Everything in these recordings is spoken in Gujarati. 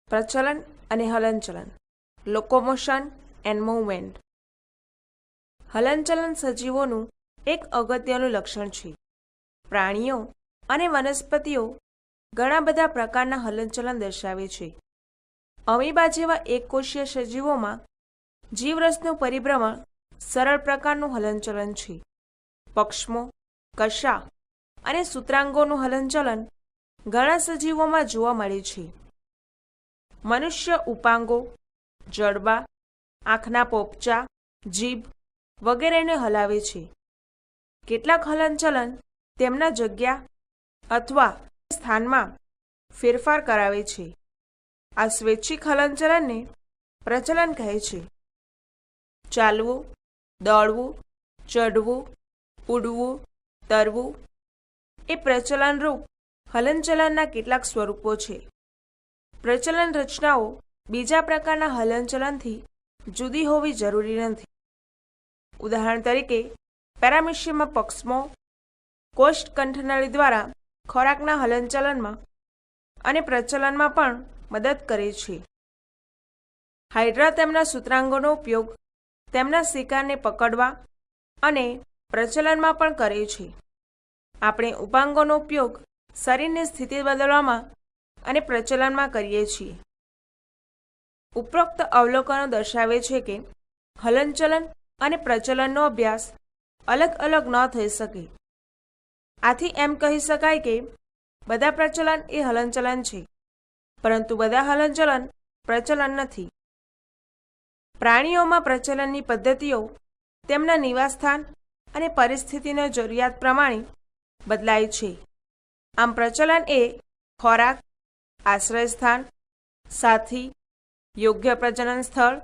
પ્રચલન અને હલનચલન, લોકોમોશન એન્ડ મૂવમેન્ટ. હલનચલન સજીવોનું એક અગત્યનું લક્ષણ છે. પ્રાણીઓ અને વનસ્પતિઓ ઘણા બધા પ્રકારના હલનચલન દર્શાવે છે. અમીબા જેવા એકકોષીય સજીવોમાં જીવરસનું પરિભ્રમણ સરળ પ્રકારનું હલનચલન છે. પક્ષમો, કશા અને સૂત્રાંગોનું હલનચલન ઘણા સજીવોમાં જોવા મળે છે. મનુષ્ય ઉપાંગો, જડબા, આંખના પોપચા, જીભ વગેરેને હલાવે છે. કેટલાક હલનચલન તેમના જગ્યા અથવા સ્થાનમાં ફેરફાર કરાવે છે. આ સ્વૈચ્છિક હલનચલનને પ્રચલન કહે છે. ચાલવું, દોડવું, ચઢવું, ઉડવું, તરવું એ પ્રચલનરૂપ હલનચલનના કેટલાક સ્વરૂપો છે. પ્રચલન રચનાઓ બીજા પ્રકારના હલનચલનથી જુદી હોવી જરૂરી નથી. ઉદાહરણ તરીકે, પેરામીશિયમમાં પક્ષમો કોષ્ઠકંઠનળી દ્વારા ખોરાકના હલનચલનમાં અને પ્રચલનમાં પણ મદદ કરે છે. હાઇડ્રા તેમના સૂત્રાંગોનો ઉપયોગ તેમના શિકારને પકડવા અને પ્રચલનમાં પણ કરે છે. આપણે ઉપાંગોનો ઉપયોગ શરીરની સ્થિતિ બદલવામાં અને પ્રચલનમાં કરીએ છીએ. ઉપરોક્ત અવલોકનો દર્શાવે છે કે હલનચલન અને પ્રચલનનો અભ્યાસ અલગ અલગ ન થઈ શકે. આથી એમ કહી શકાય કે બધા પ્રચલન એ હલનચલન છે, પરંતુ બધા હલનચલન પ્રચલન નથી. પ્રાણીઓમાં પ્રચલનની પદ્ધતિઓ તેમના નિવાસસ્થાન અને પરિસ્થિતિની જરૂરિયાત પ્રમાણે બદલાય છે. આમ પ્રચલન એ ખોરાક, આશ્રયસ્થાન, સાથી, યોગ્ય પ્રજનન સ્થળ,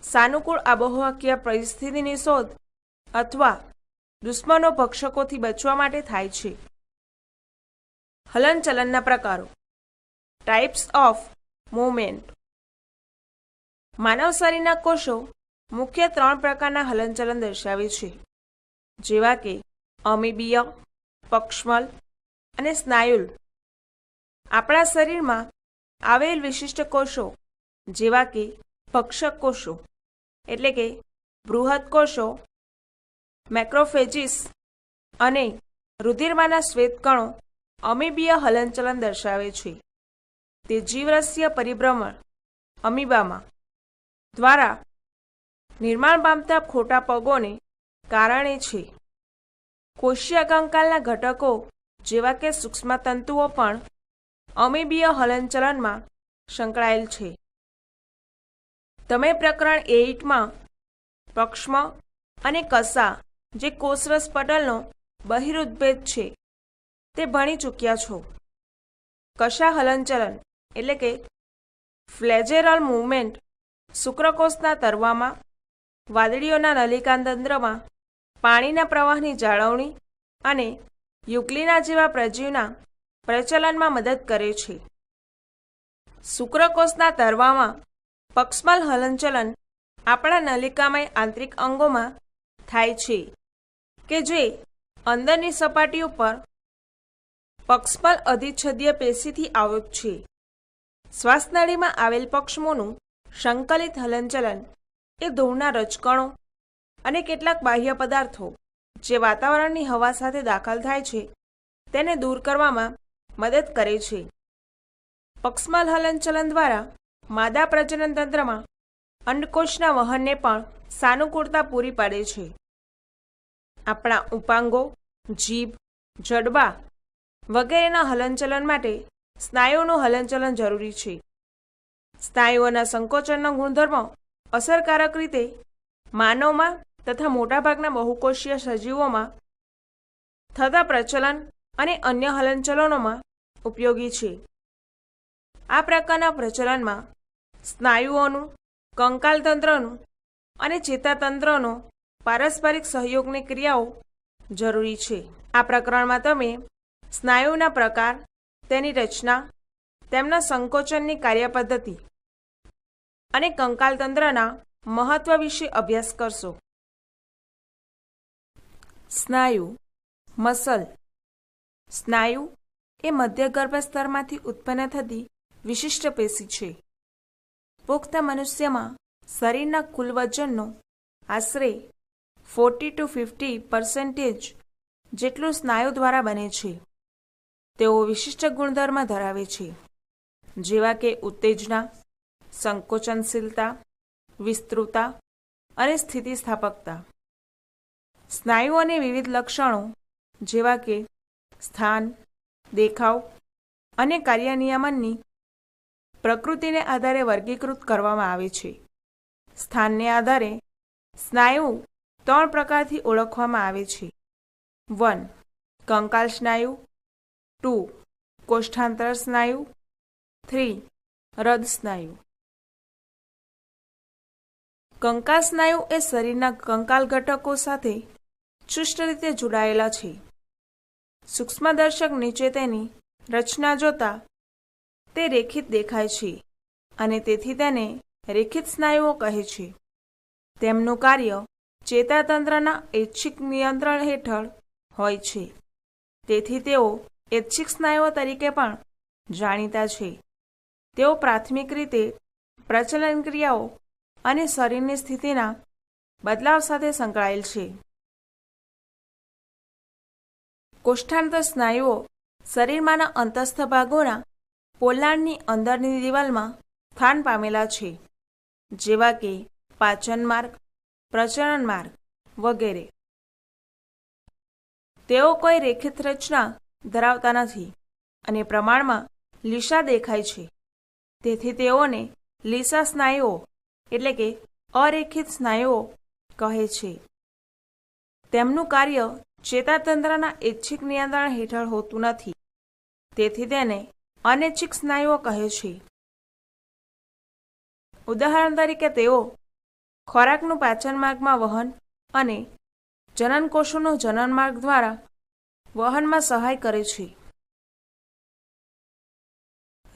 સાનુકૂળ આબોહવાકીય પરિસ્થિતિની શોધ અથવા દુશ્મનો ભક્ષકોથી બચવા માટે થાય છે. હલનચલનના પ્રકારો. Types of movement. માનવ શરીરના કોષો મુખ્ય 3 પ્રકારના હલનચલન દર્શાવે છે, જેવા કે અમીબીય, પક્ષમલ અને સ્નાયુલ. આપણા શરીરમાં આવેલ વિશિષ્ટ કોષો જેવા કે ભક્ષક કોષો એટલે કે બૃહદ કોષો, મેક્રોફેજીસ અને રુધિરમાંના શ્વેતકણો અમીબીય હલનચલન દર્શાવે છે. તે જીવરસીય પરિભ્રમણ અમીબામાં દ્વારા નિર્માણ પામતા ખોટા પગોને કારણે છે. કોષીય કંકાલના ઘટકો જેવા કે સૂક્ષ્મતંતુઓ પણ અમીબીય હલનચલનમાં સંકળાયેલ છે. તમે પ્રકરણ 8માં પક્ષમ અને કશા જે કોષરસ પટલનો બહિરુદભેદ છે તે ભણી ચૂક્યા છો. કશા હલનચલન એટલે કે ફ્લેજેરલ મૂવમેન્ટ શુક્રકોષના તરવામાં, વાદળીઓના નલિકાતંત્રમાં પાણીના પ્રવાહની જાળવણી અને યુગ્લિના જેવા પ્રજીવના પ્રચલનમાં મદદ કરે છે. શુક્રકોષના તરવામાં પક્ષમલ હલનચલન આપણા નલિકામય આંતરિક અંગોમાં થાય છે કે જે અંદરની સપાટી ઉપર પક્ષમલ અધિચ્છદીય પેશીથી આવૃત છે. શ્વાસનળીમાં આવેલ પક્ષમોનું સંકલિત હલનચલન એ ધૂળના રજકણો અને કેટલાક બાહ્ય પદાર્થો જે વાતાવરણની હવા સાથે દાખલ થાય છે તેને દૂર કરવામાં મદદ કરે છે. પક્ષમલ હલનચલન દ્વારા માદા પ્રજનન તંત્રમાં અંડકોષના વહનને પણ સાનુકૂળતા પૂરી પાડે છે. આપણા ઉપાંગો, જીભ, જડબા વગેરેના હલનચલન માટે સ્નાયુઓનું હલનચલન જરૂરી છે. સ્નાયુઓના સંકોચનનો ગુણધર્મ અસરકારક રીતે માનવમાં તથા મોટાભાગના બહુકોષીય સજીવોમાં થતા પ્રચલન અને અન્ય હલનચલનોમાં ઉપયોગી છે. આ પ્રકારના પ્રચલનમાં સ્નાયુઓનું, કંકાલતંત્રનું અને ચેતાતંત્રનો પારસ્પરિક સહયોગની ક્રિયાઓ જરૂરી છે. આ પ્રકરણમાં તમે સ્નાયુના પ્રકાર, તેની રચના, તેમના સંકોચનની કાર્યપદ્ધતિ અને કંકાલતંત્રના મહત્વ વિશે અભ્યાસ કરશો. સ્નાયુ, મસલ. સ્નાયુ એ મધ્યગર્ભ સ્તરમાંથી ઉત્પન્ન થતી વિશિષ્ટ પેશી છે. પુખ્ત મનુષ્યમાં શરીરના કુલ વજનનો આશરે 40 to 50% જેટલું સ્નાયુ દ્વારા બને છે. તેઓ વિશિષ્ટ ગુણધર્મ ધરાવે છે, જેવા કે ઉત્તેજના, સંકોચનશીલતા, વિસ્તૃતતા અને સ્થિતિસ્થાપકતા. સ્નાયુઓને વિવિધ લક્ષણો જેવા કે સ્થાન, દેખાવ અને કાર્યનિયમનની પ્રકૃતિને આધારે વર્ગીકૃત કરવામાં આવે છે. સ્થાનને આધારે સ્નાયુ 3 પ્રકારથી ઓળખવામાં આવે છે. 1. કંકાલ સ્નાયુ, 2. કોષ્ઠાંતર સ્નાયુ, 3. હૃદ સ્નાયુ. કંકાલ સ્નાયુ એ શરીરના કંકાલ ઘટકો સાથે ચુસ્ત રીતે જોડાયેલા છે. સૂક્ષ્મદર્શક નીચે તેની રચના જોતા તે રેખિત દેખાય છે અને તેથી તેને રેખિત સ્નાયુઓ કહે છે. તેમનું કાર્ય ચેતાતંત્રના ઐચ્છિક નિયંત્રણ હેઠળ હોય છે, તેથી તેઓ ઐચ્છિક સ્નાયુઓ તરીકે પણ જાણીતા છે. તેઓ પ્રાથમિક રીતે પ્રચલન ક્રિયાઓ અને શરીરની સ્થિતિના બદલાવ સાથે સંકળાયેલ છે. કોષ્ઠાંતર સ્નાયુઓ શરીરમાંના અંતસ્થ ભાગોના પોલાણની અંદરની દિવાલમાં સ્થાન પામેલા છે, જેવા કે પાચન માર્ગ, પ્રજનન માર્ગ વગેરે. તેઓ કોઈ રેખિત રચના ધરાવતા નથી અને પ્રમાણમાં લીસા દેખાય છે, તેથી તેઓને લીસા સ્નાયુઓ એટલે કે અરેખિત સ્નાયુઓ કહે છે. તેમનું કાર્ય ચેતાતંત્રના ઐચ્છિક નિયંત્રણ હેઠળ હોતું નથી, તેથી તેને અનૈચ્છિક સ્નાયુઓ કહે છે. ઉદાહરણ તરીકે તેઓ ખોરાકનું પાચન માર્ગમાં વહન અને જનનકોષોનું જનન માર્ગ દ્વારા વહનમાં સહાય કરે છે.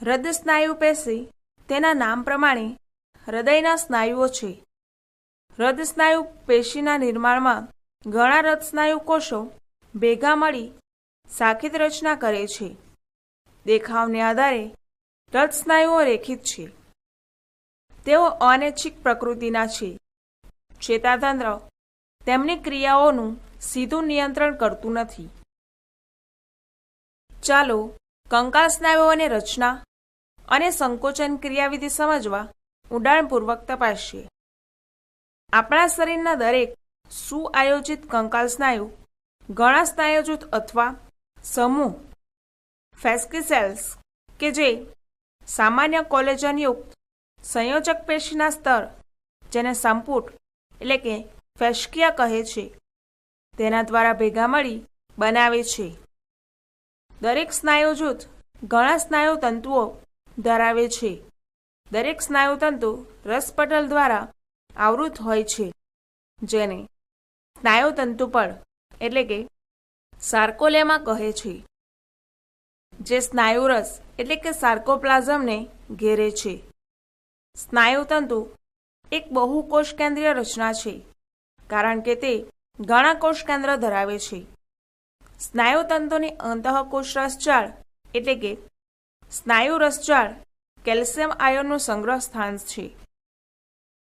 હૃદ સ્નાયુ પેશી તેના નામ પ્રમાણે હૃદયના સ્નાયુઓ છે. હૃદ સ્નાયુ પેશીના નિર્માણમાં ઘણા હૃદ સ્નાયુ કોષો ભેગા મળી શાખિત રચના કરે છે. દેખાવને આધારે હૃદ સ્નાયુઓ રેખિત છે. તેઓ અનૈચ્છિક પ્રકૃતિના છે. ચેતાતંત્ર તેમની ક્રિયાઓનું સીધું નિયંત્રણ કરતું નથી. ચાલો કંકાલ સ્નાયુઓની રચના અને સંકોચન ક્રિયાવિધિ સમજવા ઊંડાણપૂર્વક તપાસીએ. આપણા શરીરના દરેક સુઆયોજિત કંકાલ સ્નાયુ ઘણા સ્નાયુ જૂથ અથવા સમૂહ ફેસ્કિસેલ્સ કે જે સામાન્ય કોલેજનયુક્ત સંયોજક પેશીના સ્તર, જેને સંપુટ એટલે કે ફેસ્કિયા કહે છે, તેના દ્વારા ભેગા મળી બનાવે છે. દરેક સ્નાયુ જૂથ ઘણા સ્નાયુ તંતુઓ ધરાવે છે. દરેક સ્નાયુ તંતુ રસપટલ દ્વારા આવૃત હોય છે, જેને સ્નાયુ તંતુપળ એટલે કે સાર્કોલેમા કહે છે, જે સ્નાયુરસ એટલે કે સાર્કોપ્લાઝમને ઘેરે છે. સ્નાયુ તંતુ એક બહુકોષ કેન્દ્રીય રચના છે, કારણ કે તે ઘણા કોષ કેન્દ્ર ધરાવે છે. સ્નાયુ તંતુની અંતઃકોષ રસજાળ એટલે કે સ્નાયુ રસજાળ કેલ્શિયમ આયનનું સંગ્રહ સ્થાન છે.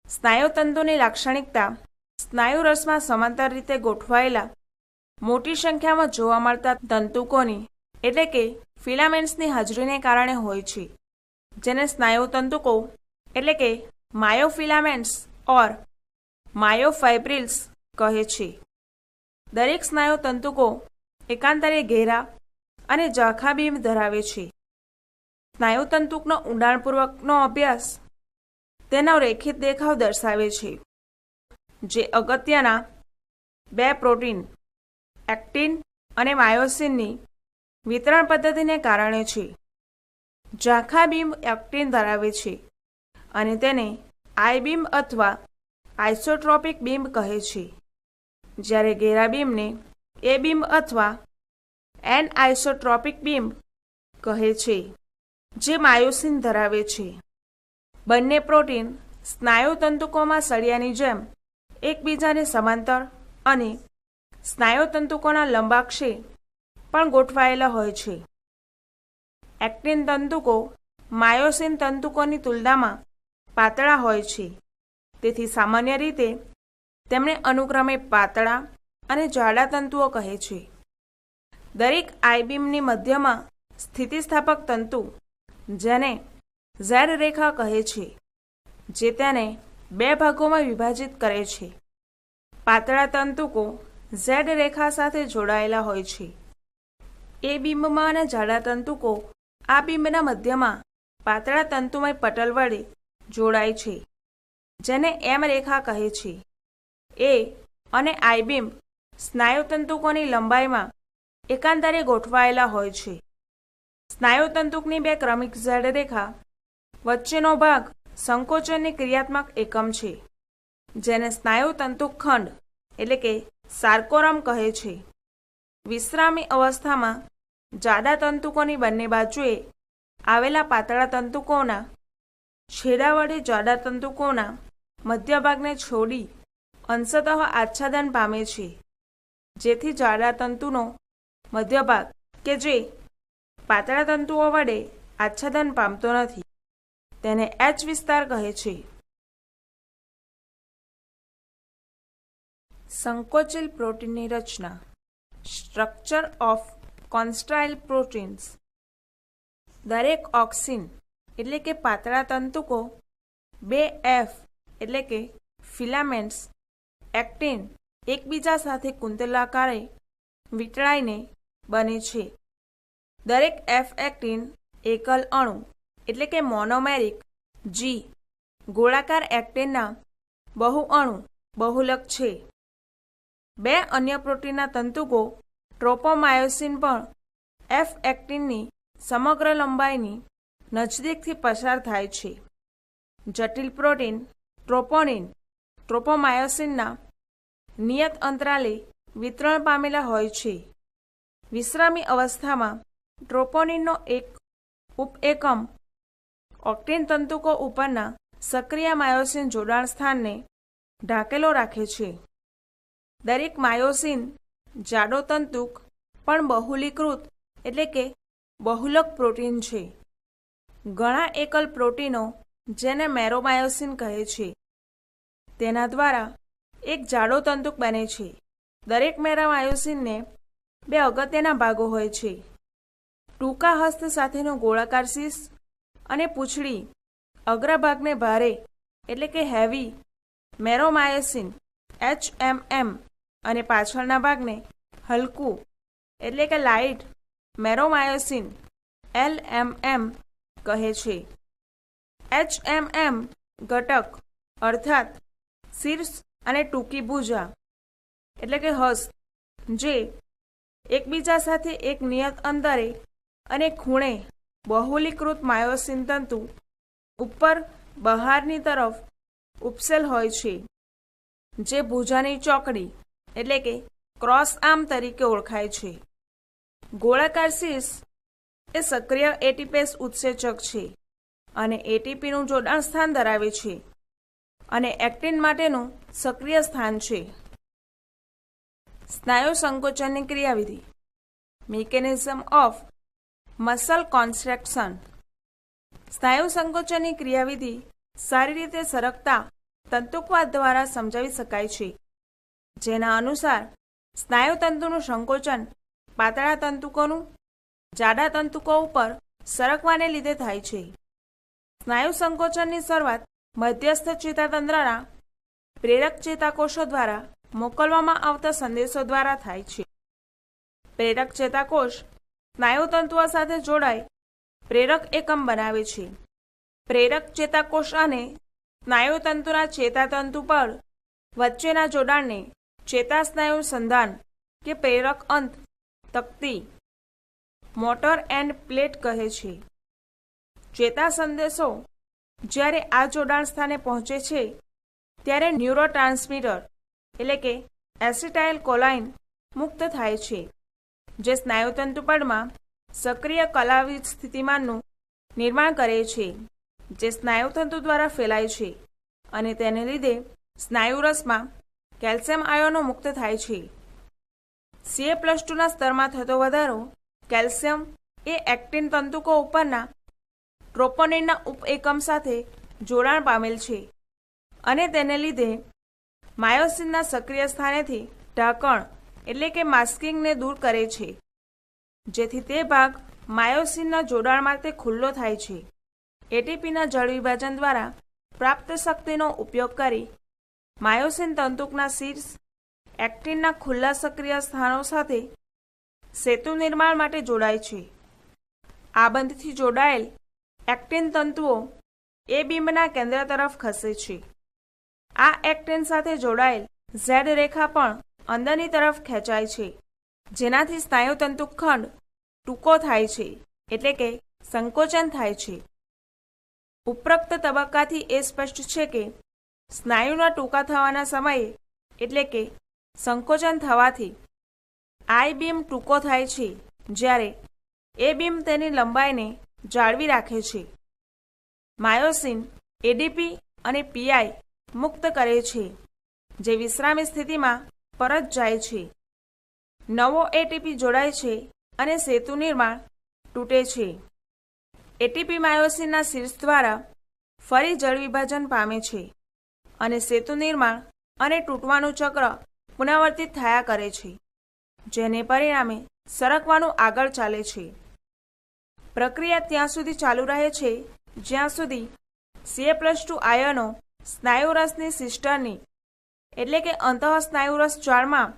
સ્નાયુ તંતુની લાક્ષણિકતા સ્નાયુ રસમાં સમાંતર રીતે ગોઠવાયેલા મોટી સંખ્યામાં જોવા મળતા તંતુકોની એટલે કે ફિલામેન્ટ્સની હાજરીને કારણે હોય છે, જેને સ્નાયુ તંતુકો એટલે કે માયોફિલામેન્ટ્સ ઓર માયોફાઇબ્રિલ્સ કહે છે. દરેક સ્નાયુ તંતુકો એકાંતરે ઘેરા અને ઝાંખા બીમ ધરાવે છે. સ્નાયુ તંતુકનો ઊંડાણપૂર્વકનો અભ્યાસ તેનો રેખિત દેખાવ દર્શાવે છે, જે અગત્યના 2 પ્રોટીન એક્ટિન અને માયોસિનની વિતરણ પદ્ધતિને કારણે છે. ઝાંખા બીમ એક્ટિન ધરાવે છે અને તેને આઈ બીમ અથવા આઇસોટ્રોપિક બીમ કહે છે, જ્યારે ઘેરા બીમને એ બીમ અથવા એન આઇસોટ્રોપિક બીમ કહે છે, જે માયોસિન ધરાવે છે. બંને પ્રોટીન સ્નાયુ તંતુકોમાં સળિયાની જેમ એકબીજાને સમાંતર અને સ્નાયુ તંતુકોના લંબાક્ષે પણ ગોઠવાયેલા હોય છે. એક્ટિન તંતુકો માયોસિન તંતુકોની તુલનામાં પાતળા હોય છે. તેથી સામાન્ય રીતે તેમને અનુક્રમે પાતળા અને જાડા તંતુઓ કહે છે. દરેક આઈ-બીમની મધ્યમાં સ્થિતિસ્થાપક તંતુ, જેને ઝેડ રેખા કહે છે, જે તેને 2 ભાગોમાં વિભાજિત કરે છે. પાતળા તંતુકો ઝેડ રેખા સાથે જોડાયેલા હોય છે. એ બીમમાં અને જાડા તંતુકો આ બીમના મધ્યમાં પાતળા તંતુમય પટલ વડે જોડાય છે, જેને એમ રેખા કહે છે. એ અને આઈ બીમ સ્નાયુ તંતુકોની લંબાઈમાં એકાંતરે ગોઠવાયેલા હોય છે. સ્નાયુ તંતુકની 2 ક્રમિક ઝેડ રેખા વચ્ચેનો ભાગ સંકોચનની ક્રિયાત્મક એકમ છે, જેને સ્નાયુ તંતુક ખંડ એટલે કે સાર્કોરમ કહે છે. વિશ્રામી અવસ્થામાં જાડા તંતુકોની બંને બાજુએ આવેલા પાતળા તંતુકોના છેડા વડે જાડા તંતુકોના મધ્યભાગને છોડી અંશતઃ આચ્છાદન પામે છે, જેથી જાડા તંતુનો મધ્યભાગ કે જે પાતળા તંતુઓ વડે આચ્છાદન પામતો નથી તેને એચ વિસ્તાર કહે છે. સંકોચિલ પ્રોટીનની રચના. Structure of contractile proteins. દરેક ઓક્સિન એટલે કે પાતળા તંતુકો 2F એટલે કે ફિલામેન્ટ્સ એક્ટિન એકબીજા સાથે કુંતલાકારે વીંટળાઈને બને છે. દરેક એફ એક્ટિન એકલ અણુ એટલે કે મોનોમેરિક જી ગોળાકાર એક્ટિનના બહુ અણુ બહુલક છે. 2 અન્ય પ્રોટીનના તંતુકો ટ્રોપોમાયોસિન પણ એફ એક્ટિનની સમગ્ર લંબાઈની નજદીકથી પસાર થાય છે. જટિલ પ્રોટીન ટ્રોપોનિન ટ્રોપોમાયોસિનના નિયત અંતરાલે વિતરણ પામેલા હોય છે. વિશ્રામી અવસ્થામાં ટ્રોપોનિનનો એક ઉપએકમ ઓક્ટિન તંતુકો ઉપરના સક્રિય માયોસિન જોડાણ સ્થાનને ઢાંકેલો રાખે છે. દરેક માયોસિન જાડો તંતુક પણ બહુલીકૃત એટલે કે બહુલક પ્રોટીન છે. ઘણા એકલ પ્રોટીનો, જેને મેરોમાયોસિન કહે છે, તેના દ્વારા એક જાડો તંતુક બને છે. દરેક મેરોમાયોસિનને 2 અગત્યના ભાગો હોય છે: ટૂંકા હસ્ત સાથેનો ગોળાકાર શીર્ષ અને પૂંછડી. અગ્રભાગને ભારે એટલે કે હેવી મેરોમાયોસિન HMM અને પાછળના ભાગને હલકું એટલે કે લાઇટ મેરોમાયોસિન LMM કહે છે. HMM ઘટક અર્થાત શીર્ષ અને ટૂંકી ભુજા એટલે કે હસ્ત, જે એકબીજા સાથે એક નિયત અંતરે અને ખૂણે બહુલીકૃત માયોસિન તંતુ ઉપર બહારની તરફ ઉપસેલ હોય છે, જે ભુજાની ચોકડી એટલે કે ક્રોસ આર્મ તરીકે ઓળખાય છે. ગોળાકાર શીર્ષ એ સક્રિય એટીપેસ ઉત્સેચક છે અને એટીપીનું જોડાણ સ્થાન ધરાવે છે અને એક્ટિન માટેનું સક્રિય સ્થાન છે. સ્નાયુ સંકોચનની ક્રિયાવિધિ. Mechanism of muscle contraction. સ્નાયુ સંકોચનની ક્રિયાવિધિ સારી રીતે સરકતા તંતુકવાદ દ્વારા સમજાવી શકાય છે, જેના અનુસાર સ્નાયુ તંતુનું સંકોચન પાતળા તંતુકોનું જાડા તંતુકો ઉપર સરકવાને લીધે થાય છે. સ્નાયુ સંકોચનની શરૂઆત મધ્યસ્થ ચેતાતંત્રના પ્રેરક ચેતાકોષો દ્વારા મોકલવામાં આવતા સંદેશો દ્વારા થાય છે. પ્રેરક ચેતાકોષ સ્નાયુ તંતુઓ સાથે જોડાઈ પ્રેરક એકમ બનાવે છે. પ્રેરક ચેતાકોષ અને સ્નાયુ તંતુના ચેતાતંતુ પર વચ્ચેના જોડાણને ચેતાસ્નાયુ સંધાન કે પ્રેરક અંત તકતી મોટર એન્ડ પ્લેટ કહે છે. ચેતા સંદેશો જ્યારે આ જોડાણ સ્થાને પહોંચે છે ત્યારે ન્યુરોટ્રાન્સમીટર એટલે કે એસિટાઇલ કોલાઇન મુક્ત થાય છે, જે સ્નાયુતંતુ પડમાં સક્રિય કલાવિત સ્થિતિમાનનું નિર્માણ કરે છે, જે સ્નાયુતંતુ દ્વારા ફેલાય છે અને તેને લીધે સ્નાયુરસમાં કેલ્શિયમ આયોનો મુક્ત થાય છે. Ca+2ના સ્તરમાં થતો વધારો કેલ્શિયમ એ એક્ટિન તંતુકો ઉપરના ટ્રોપોનિનના ઉપએકમ સાથે જોડાણ પામેલ છે અને તેને લીધે માયોસિનના સક્રિય સ્થાનેથી ઢાંકણ એટલે કે માસ્કિંગને દૂર કરે છે, જેથી તે ભાગ માયોસિનના જોડાણ માટે ખુલ્લો થાય છે. એટીપીના જળ વિભાજન દ્વારા પ્રાપ્ત શક્તિનો ઉપયોગ કરી માયોસિન તંતુકના શીર્ષ એક્ટિનના ખુલ્લા સક્રિય સ્થાનો સાથે સેતુ નિર્માણ માટે જોડાય છે. આ બંધથી જોડાયેલ એક્ટિન તંતુઓ એ બીમના કેન્દ્ર તરફ ખસે છે. આ એક્ટિન સાથે જોડાયેલ ઝેડ રેખા પણ અંદરની તરફ ખેંચાય છે, જેનાથી સ્નાયુતંતુ ખંડ ટૂંકો થાય છે, એટલે કે સંકોચન થાય છે. ઉપરોક્ત તબક્કાથી એ સ્પષ્ટ છે કે સ્નાયુના ટૂંકા થવાના સમયે એટલે કે સંકોચન થવાથી આઈ બીમ ટૂંકો થાય છે, જ્યારે એ બીમ તેની લંબાઈને જાળવી રાખે છે. માયોસિન એડીપી અને પીઆઈ મુક્ત કરે છે, જે વિશ્રામી સ્થિતિમાં પરત જાય છે. નવો એટીપી જોડાય છે અને સેતુ નિર્માણ તૂટે છે. એટીપી માયોસિનના શીર્ષ દ્વારા ફરી જળ વિભાજન પામે છે અને સેતુ નિર્માણ અને તૂટવાનું ચક્ર પુનરાવર્તિત થયા કરે છે, જેને પરિણામે સરકવાનું આગળ ચાલે છે. પ્રક્રિયા ત્યાં સુધી ચાલુ રહે છે જ્યાં સુધી Ca+2 આયનો સ્નાયુરસની સિસ્ટરની એટલે કે અંતઃસ્નાયુરસ જાળમાં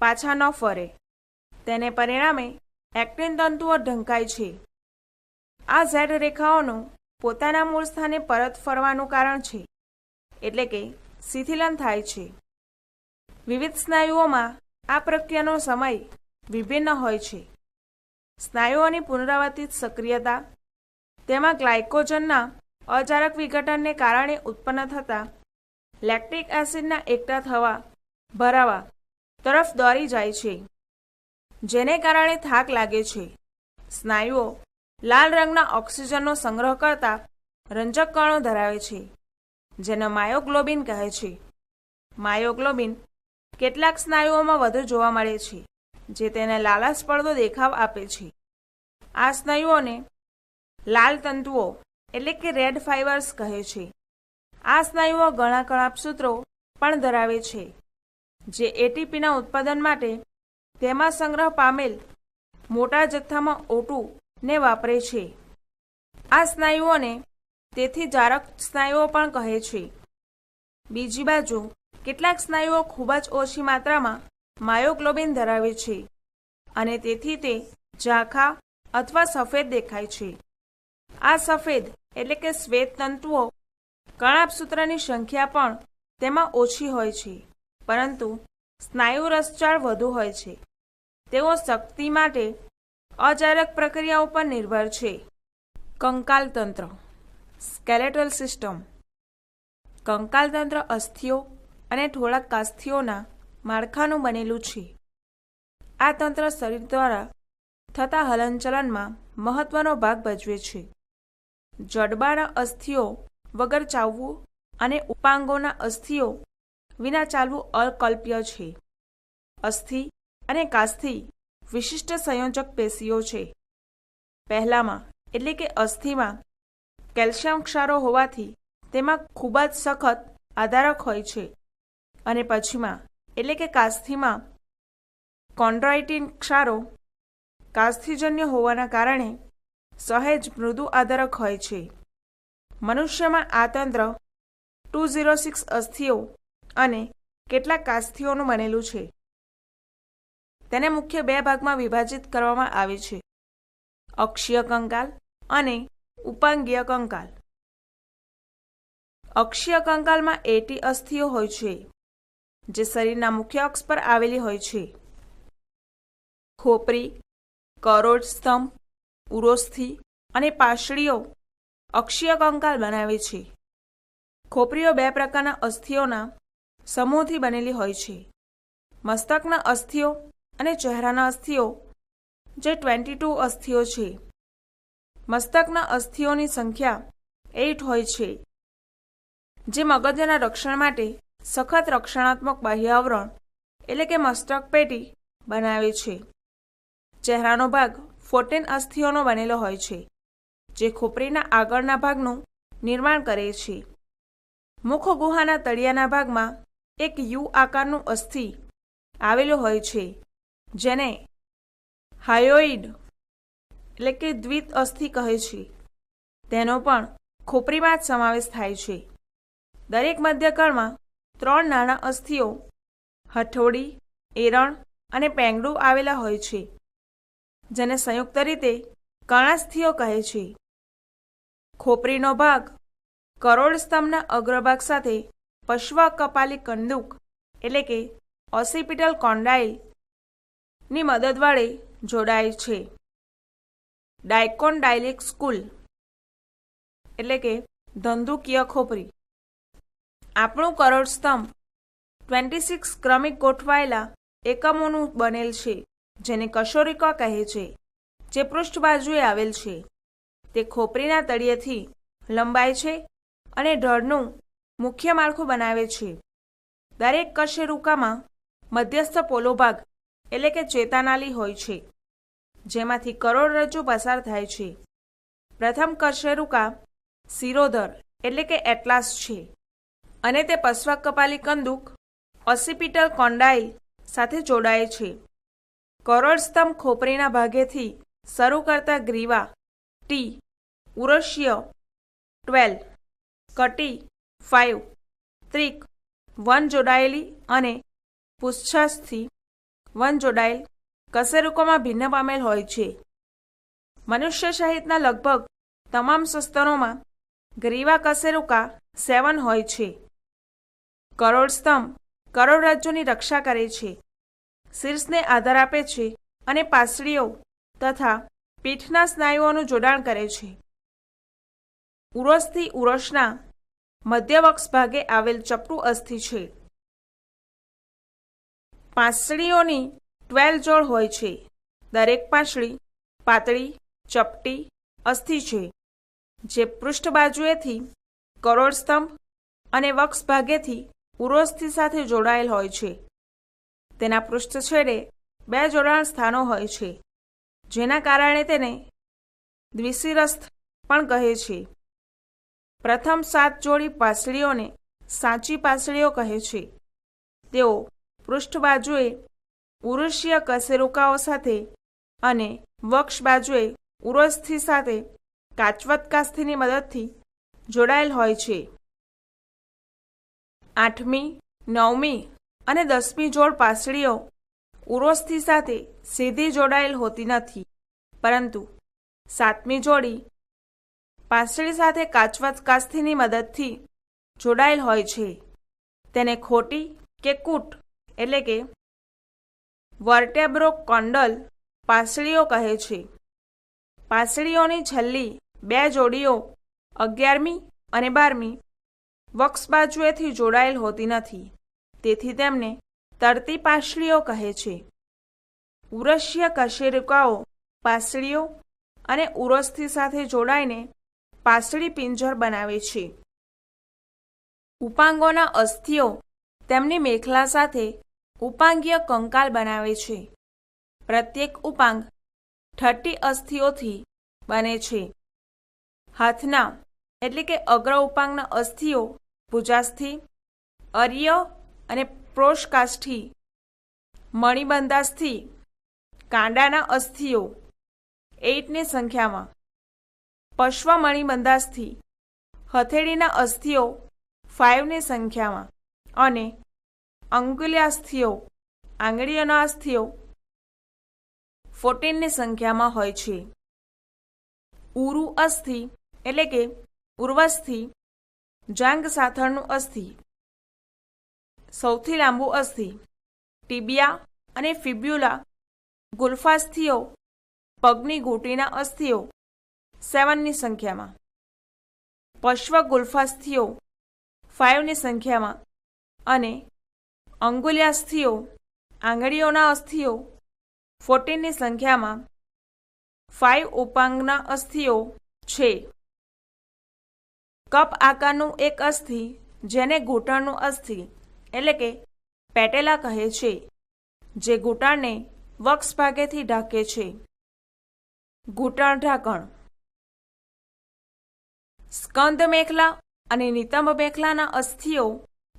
પાછા ન ફરે. તેને પરિણામે એક્ટિન તંતુઓ ઢંકાય છે. આ ઝેડ રેખાઓનું પોતાના મૂળ સ્થાને પરત ફરવાનું કારણ છે, એટલે કે શિથિલન થાય છે. વિવિધ સ્નાયુઓમાં આ પ્રક્રિયાનો સમય વિભિન્ન હોય છે. સ્નાયુઓની પુનરાવર્તિત સક્રિયતા, તેમાં ગ્લાયકોજનના અજારક વિઘટનને કારણે ઉત્પન્ન થતા લેક્ટિક એસિડના એકઠા થવા ભરાવા તરફ દોરી જાય છે, જેને કારણે થાક લાગે છે. સ્નાયુઓ લાલ રંગના ઓક્સિજનનો સંગ્રહ કરતા રંજક કણો ધરાવે છે, જેને માયોગ્લોબિન કહે છે. માયોગ્લોબિન કેટલાક સ્નાયુઓમાં વધુ જોવા મળે છે, જે તેને લાલાશ પડતો દેખાવ આપે છે. આ સ્નાયુઓને લાલ તંતુઓ એટલે કે રેડ ફાઇબર્સ કહે છે. આ સ્નાયુઓ ઘણા કણાભસૂત્રો પણ ધરાવે છે, જે એટીપીના ઉત્પાદન માટે તેમાં સંગ્રહ પામેલ મોટા જથ્થામાં O2 ને વાપરે છે. આ સ્નાયુઓને તેથી જારક સ્નાયુઓ પણ કહે છે. બીજી બાજુ કેટલાક સ્નાયુઓ ખૂબ જ ઓછી માત્રામાં માયોગ્લોબિન ધરાવે છે અને તેથી તે ઝાંખા અથવા સફેદ દેખાય છે. આ સફેદ એટલે કે શ્વેત તંતુઓ કણાભસૂત્રની સંખ્યા પણ તેમાં ઓછી હોય છે, પરંતુ સ્નાયુ રસજાળ વધુ હોય છે. તેઓ શક્તિ માટે અજારક પ્રક્રિયાઓ પર નિર્ભર છે. કંકાલ તંત્ર સ્કેલેટલ સિસ્ટમ. કંકાલ તંત્ર અસ્થિઓ અને થોડાક કાસ્થિઓના માળખાનું બનેલું છે. આ તંત્ર શરીર દ્વારા થતા હલનચલનમાં મહત્વનો ભાગ ભજવે છે. જડબાના અસ્થિઓ વગર ચાલવું અને ઉપાંગોના અસ્થિઓ વિના ચાલવું અકલ્પ્ય છે. અસ્થિ અને કાસ્થિ વિશિષ્ટ સંયોજક પેશીઓ છે. પહેલામાં એટલે કે અસ્થિમાં કેલ્શિયમ ક્ષારો હોવાથી તેમાં ખૂબ જ સખત આધારક હોય છે, અને પછીમાં એટલે કે કાસ્થિમાં કોન્ડ્રોઇટિન ક્ષારો કાસ્થિજન્ય હોવાના કારણે સહેજ મૃદુ આધારક હોય છે. મનુષ્યમાં આ તંત્ર 206 અસ્થિઓ અને કેટલાક કાસ્થિઓનું બનેલું છે. તેને મુખ્ય બે ભાગમાં વિભાજિત કરવામાં આવે છે: અક્ષીય કંકાલ અને ઉપાંગીય કંકાલ. અક્ષીય કંકાલમાં 80 અસ્થિઓ હોય છે, જે શરીરના મુખ્ય અક્ષ પર આવેલી હોય છે. ખોપરી, કરોડ સ્તંભ, ઉરોસ્થિ અને પાસળીઓ અક્ષીય કંકાલ બનાવે છે. ખોપરીઓ બે પ્રકારના અસ્થિઓના સમૂહથી બનેલી હોય છે: મસ્તકના અસ્થિઓ અને ચહેરાના અસ્થિઓ, જે 22 અસ્થિઓ છે. મસ્તકના અસ્થિઓની સંખ્યા 8 હોય છે, જે મગજના રક્ષણ માટે સખત રક્ષણાત્મક બાહ્ય આવરણ એટલે કે મસ્તક પેટી બનાવે છે. ચહેરાનો ભાગ 14 અસ્થિઓનો બનેલો હોય છે, જે ખોપરીના આગળના ભાગનું નિર્માણ કરે છે. મુખ ગુહાના તળિયાના ભાગમાં એક યુ આકારનું અસ્થિ આવેલું હોય છે, જેને હાયોઇડ એટલે કે દ્વિત અસ્થિ કહે છે. તેનો પણ ખોપરીમાં જ સમાવેશ થાય છે. દરેક મધ્યકળમાં 3 નાના અસ્થિઓ હથોડી, એરણ અને પેંગડું આવેલા હોય છે, જેને સંયુક્ત રીતે કર્ણાસ્થિઓ કહે છે. ખોપરીનો ભાગ કરોડ સ્તંભના અગ્રભાગ સાથે પશ્વ કપાલી કંદુક એટલે કે ઓસિપિટલ કોન્ડાઇલ ની મદદ વડે જોડાય છે. ડાયકોન્ડાઇલિક સ્કૂલ એટલે કે ધંધુકીય ખોપરી. આપણું કરોડ સ્તંભ 26 ક્રમિક ગોઠવાયેલા એકમોનું બનેલ છે, જેને કશોરિકા કહે છે, જે પૃષ્ઠ બાજુએ આવેલ છે. તે ખોપરીના તળિયેથી લંબાય છે અને ઢળનું મુખ્ય માળખું બનાવે છે. દરેક કશેરુકામાં મધ્યસ્થ પોલો ભાગ એટલે કે ચેતાનાલી હોય છે, જેમાંથી કરોડરજ્જુ પસાર થાય છે. પ્રથમ કશેરુકા શિરોધર એટલે કે એટલાસ છે અને તે પશ્વ કપાલી કંદુક ઓસિપિટલ કોન્ડાઇલ સાથે જોડાય છે. કરોડ સ્તંભ ખોપરીના ભાગેથી શરૂ કરતા ગ્રીવા ટી, ઉરસ્ય 12, કટી 5, ત્રિક 1 જોડાયેલી અને પુચ્છસ્થથી 1 જોડાયેલ કશેરુકોમાં ભિન્ન પામેલ હોય છે. મનુષ્ય સહિતના લગભગ તમામ સસ્તનોમાં ગ્રીવા કશેરુકા 7 હોય છે. કરોડ સ્તંભ કરોડરજ્જુની રક્ષા કરે છે, શીર્ષને આધાર આપે છે અને પાસળીઓ તથા પીઠના સ્નાયુઓનું જોડાણ કરે છે. ઉરોસથી ઉરોસના મધ્યવક્ષ ભાગે આવેલ ચપટું અસ્થિ છે. પાંસળીઓની 12 જોડ હોય છે. દરેક પાંસળી પાતળી, ચપટી અસ્થિ છે, જે પૃષ્ઠ બાજુએથી કરોડ સ્તંભ અને વક્ષ ભાગેથી ઉરોસ્થિ સાથે જોડાયેલ હોય છે. તેના પૃષ્ઠ છેડે 2 જોડાણ સ્થાનો હોય છે, જેના કારણે તેને દ્વિશિરસ્થ પણ કહે છે. પ્રથમ 7 જોડી પાસળીઓને સાચી પાસળીઓ કહે છે. તેઓ પૃષ્ઠ બાજુએ ઉરુષીય કશેરુકાઓ સાથે અને વક્ષ બાજુએ ઉરોસ્થિ સાથે કાચવત કાસ્થિની મદદથી જોડાયેલ હોય છે. 8મી, 9મી અને 10મી જોડ પાસળીઓ ઉરોસ્થિ સાથે સીધી જોડાયેલ હોતી નથી, પરંતુ 7મી જોડી પાસળી સાથે કાચવત કાસ્થિની મદદથી જોડાયેલ હોય છે. તેને ખોટી કે કૂટ એટલે કે વર્ટેબ્રોકોન્ડલ પાસળીઓ કહે છે. પાસળીઓની છેલ્લી 2 જોડીઓ 11મી અને 12મી વક્ષ બાજુએથી જોડાયેલ હોતી નથી, તેથી તેમને તરતી પાસળીઓ કહે છે. ઉરસ્ય કશેરુકાઓ પાસળીઓ અને ઉરોસ્થિ સાથે જોડાઈને પાસળી પિંજર બનાવે છે. ઉપાંગોના અસ્થિઓ તેમની મેખલા સાથે ઉપાંગીય કંકાલ બનાવે છે. પ્રત્યેક ઉપાંગ 30 અસ્થિઓથી બને છે. હાથના એટલે કે અગ્ર ઉપાંગના અસ્થિઓ ભુજાસ્થિ, અર્ય અને પ્રોષકાષ્ઠી, મણિબંધાસ્થિ, કાંડાના અસ્થિઓ 8ની સંખ્યામાં, પશ્વ મણિબંધાસ્થિ, હથેળીના અસ્થિઓ 5ની સંખ્યામાં અને અંગુલ્યાસ્થિઓ આંગળીઓના અસ્થિઓ 14ની સંખ્યામાં હોય છે. ઉરુ અસ્થિ એટલે કે ઉર્વસ્થિ, જાંઘ સાથળનું અસ્થિ, સૌથી લાંબુ અસ્થિ, ટીબિયા અને ફિબ્યુલા ગુલ્ફાસ્થિઓ, પગની ઘૂંટીના અસ્થિઓ 7ની સંખ્યામાં, પશ્વ ગુલ્ફાસ્થિઓ 5ની સંખ્યામાં અને અંગુલ્યાસ્થિઓ આંગળીઓના અસ્થિઓ 14ની સંખ્યામાં 5 ઉપાંગના અસ્થિઓ છે. કપ આકારનું એક અસ્થિ, જેને ઘૂંટણનું અસ્થિ એટલે કે પેટેલા કહે છે, જે ઘૂંટણને વક્ષ ભાગેથી ઢાંકે છે. ઘૂંટણ ઢાંકણ. સ્કંદ મેખલા અને નિતંબ મેખલાના અસ્થિઓ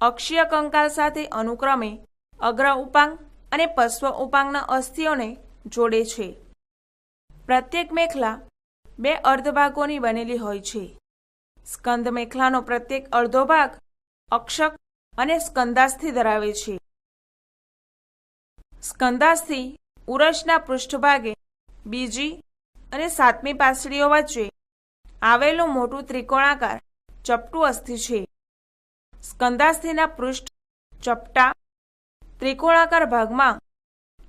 અક્ષીય કંકાલ સાથે અનુક્રમે અગ્ર ઉપાંગ અને પશ્વ ઉપાંગના અસ્થિઓને જોડે છે. પ્રત્યેક મેખલા 2 અર્ધભાગોની બનેલી હોય છે. સ્કંદ મેખલાનો પ્રત્યેક અડધો ભાગ અક્ષક અને સ્કંદાસ્થિ ધરાવે છે. સ્કંદાસ્થિ ઉરસના પૃષ્ઠભાગે બીજી અને 7મી પાસળીઓ વચ્ચે આવેલું મોટું ત્રિકોણાકાર ચપટું અસ્થિ છે. સ્કંદાસ્થિના પૃષ્ઠ ચપટા ત્રિકોણાકાર ભાગમાં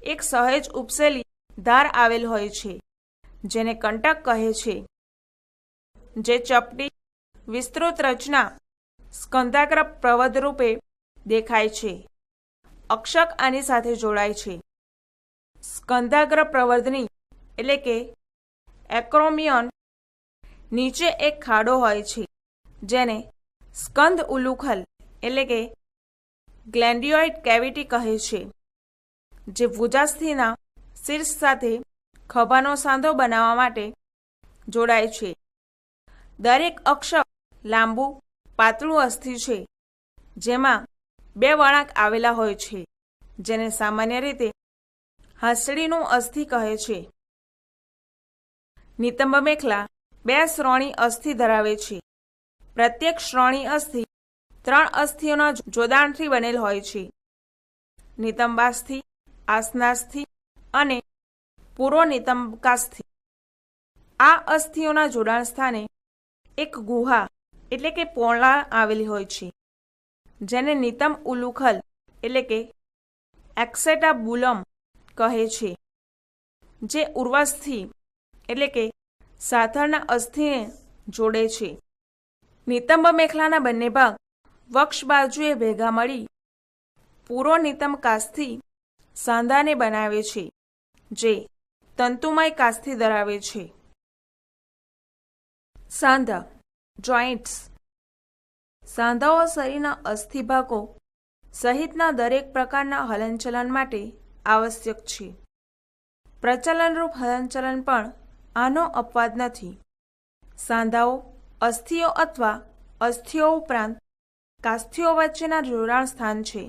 એક સહેજ ઉપસેલી ધાર આવેલ હોય છે, જેને કંટક કહે છે, જે ચપટી વિસ્તૃત રચના સ્કંદાગ્ર પ્રવધ રૂપે દેખાય છે. અક્ષક આની સાથે જોડાય છે. સ્કંદાગ્ર પ્રવર્ધની એટલે કે એક્રોમિયન નીચે એક ખાડો હોય છે, જેને સ્કંદ ઉલુખલ એટલે કે ગ્લેન્ડિયોઇડ કેવિટી કહે છે, જે ભુજાસ્થિના શીર્ષ સાથે ખભાનો સાંધો બનાવવા માટે જોડાય છે. દરેક અક્ષક લાંબુ પાતળું અસ્થિ છે, જેમાં 2 વળાંક આવેલા હોય છે, જેને સામાન્ય રીતે હાસડીનું અસ્થિ કહે છે. નિતંબ મેખલા 2 શ્રોણી અસ્થિ ધરાવે છે. પ્રત્યેક શ્રોણી અસ્થિ 3 અસ્થિઓના જોડાણથી બનેલ હોય છે: નિતંબાસ્થિ, આસનાસ્થિ અને પૂર્વ નિતંબકાસ્થિ. આ અસ્થિઓના જોડાણ સ્થાને એક ગુહા એટલે કે પોળા આવેલી હોય છે, જેને નિતંબ ઉલુખલ એટલે કે એક્સેટાબુલમ કહે છે, જે ઉર્વસ્થિ એટલે કે સાથળના અસ્થિને જોડે છે. નિતંબ મેખલાના બંને ભાગ વક્ષ બાજુએ ભેગા મળી પૂર્વ નિતંબ કાસ્થિ સાંધાને બનાવે છે, જે તંતુમય કાસ્થિ ધરાવે છે. સાંધા જોઇન્ટ્સ. સાંધાઓ શરીરના અસ્થિભાગો સહિતના દરેક પ્રકારના હલનચલન માટે આવશ્યક છે. પ્રચલનરૂપ હલનચલન પણ આનો અપવાદ નથી. સાંધાઓ અસ્થિઓ અથવા અસ્થિઓ ઉપરાંત કાસ્થિઓ વચ્ચેના જોડાણ સ્થાન છે.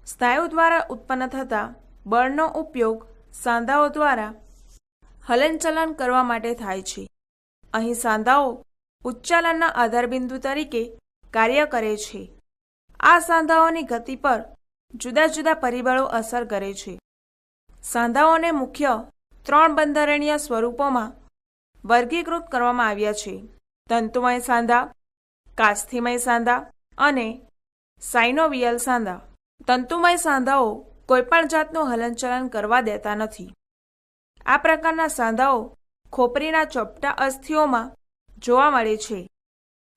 સ્નાયુ દ્વારા ઉત્પન્ન થતા બળનો ઉપયોગ સાંધાઓ દ્વારા હલનચલન કરવા માટે થાય છે. અહીં સાંધાઓ ઉચ્ચાલનના આધારબિંદુ તરીકે કાર્ય કરે છે. આ સાંધાઓની ગતિ પર જુદા જુદા પરિબળો અસર કરે છે. સાંધાઓને મુખ્ય 3 બંધારણીય સ્વરૂપોમાં વર્ગીકૃત કરવામાં આવ્યા છે: તંતુમય સાંધા, કાસ્થિમય સાંધા અને સાઇનોવિયલ સાંધા. તંતુમય સાંધાઓ કોઈપણ જાતનું હલનચલન કરવા દેતા નથી. આ પ્રકારના સાંધાઓ ખોપરીના ચપટા અસ્થિઓમાં જોવા મળે છે,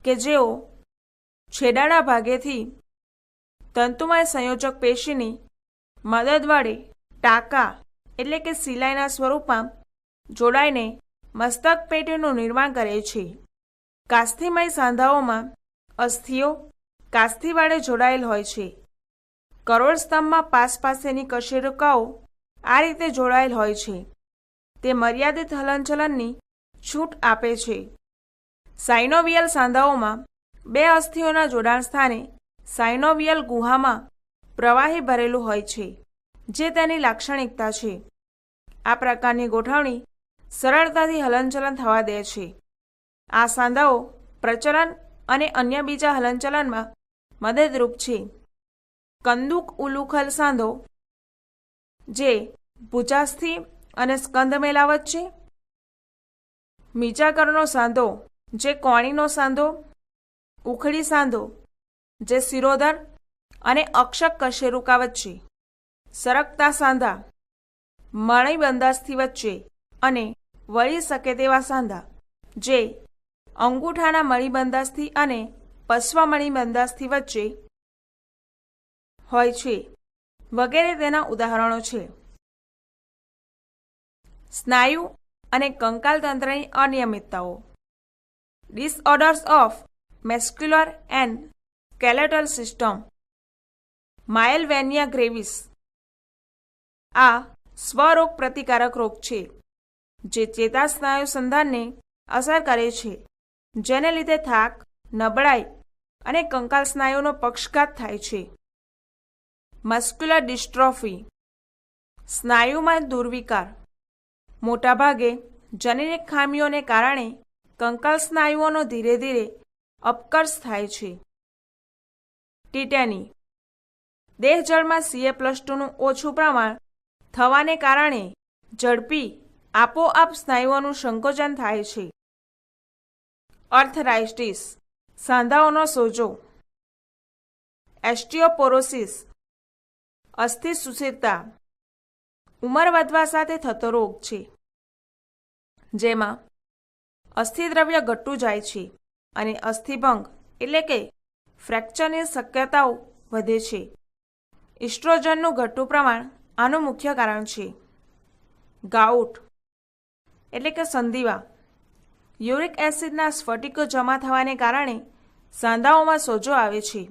કે જેઓ છેડાના ભાગેથી તંતુમય સંયોજક પેશીની મદદ વડે ટાંકા એટલે કે સિલાઈના સ્વરૂપમાં જોડાઈને મસ્તક પેટીનું નિર્માણ કરે છે. કાસ્થિમય સાંધાઓમાં અસ્થિઓ કાસ્થિ વડે જોડાયેલ હોય છે. કરોડ સ્તંભમાં પાસ પાસેની કશેરુકાઓ આ રીતે જોડાયેલ હોય છે. તે મર્યાદિત હલનચલનની છૂટ આપે છે. સાઇનોવિયલ સાંધાઓમાં 2 અસ્થિઓના જોડાણ સ્થાને સાઇનોવિયલ ગુહામાં પ્રવાહી ભરેલું હોય છે, જે તેની લાક્ષણિકતા છે. આ પ્રકારની ગોઠવણી સરળતાથી હલનચલન થવા દે છે. આ સાંધાઓ પ્રચલન અને અન્ય બીજા હલનચલનમાં મદદરૂપ છે. કંદુક ઉલુખલ સાંધો, જે ભુજાસ્થિ અને સ્કંદમેલા વચ્ચે. મીજાગરનો સાંધો, જે કોણીનો સાંધો. ઉખડી સાંધો, જે શિરોધર અને અક્ષક કશેરુકા વચ્ચે. સરકતા સાંધા, મણિબંધાસ્થિ વચ્ચે અને વળી શકે તેવા સાંધા, જે અંગૂઠાના મણિબંધાસ્થિ અને પશ્વ મણિબંધાસ્થિ વચ્ચે હોય છે, વગેરે તેના ઉદાહરણો છે. સ્નાયુ અને કંકાલ તંત્રની અનિયમિતતાઓ. Disorders of muscular and skeletal system. Myasthenia gravis. આ સ્વરોગ પ્રતિકારક રોગ છે, જે ચેતાસ્નાયુ સંધાનને અસર કરે છે, જેને લીધે થાક, નબળાઈ અને કંકાલ સ્નાયુનો પક્ષઘાત થાય છે. મસ્ક્યુલર ડિસ્ટ્રોફી, સ્નાયુમાં દુર્વિકાર. મોટાભાગે જનીનિક ખામીઓને કારણે કંકાલ સ્નાયુઓનો ધીરે ધીરે અપકર્ષ થાય છે. ટીટેની, દેહજળમાં Ca+2નું ઓછું પ્રમાણ થવાને કારણે ઝડપી આપોઆપ સ્નાયુઓનું સંકોચન થાય છે. આર્થરાઇટિસ, સાંધાઓનો સોજો. ઓસ્ટિયોપોરોસિસ, અસ્થિ સુષિરતા, ઉંમર વધવા સાથે થતો રોગ છે, જેમાં અસ્થિદ્રવ્ય ઘટતું જાય છે અને અસ્થિભંગ એટલે કે ફ્રેક્ચરની શક્યતાઓ વધે છે. ઇસ્ટ્રોજનનું ઘટતું પ્રમાણ આનું મુખ્ય કારણ છે. ગાઉટ એટલે કે સંધિવા, યુરિક એસિડના સ્ફટિકો જમા થવાને કારણે સાંધાઓમાં સોજો આવે છે.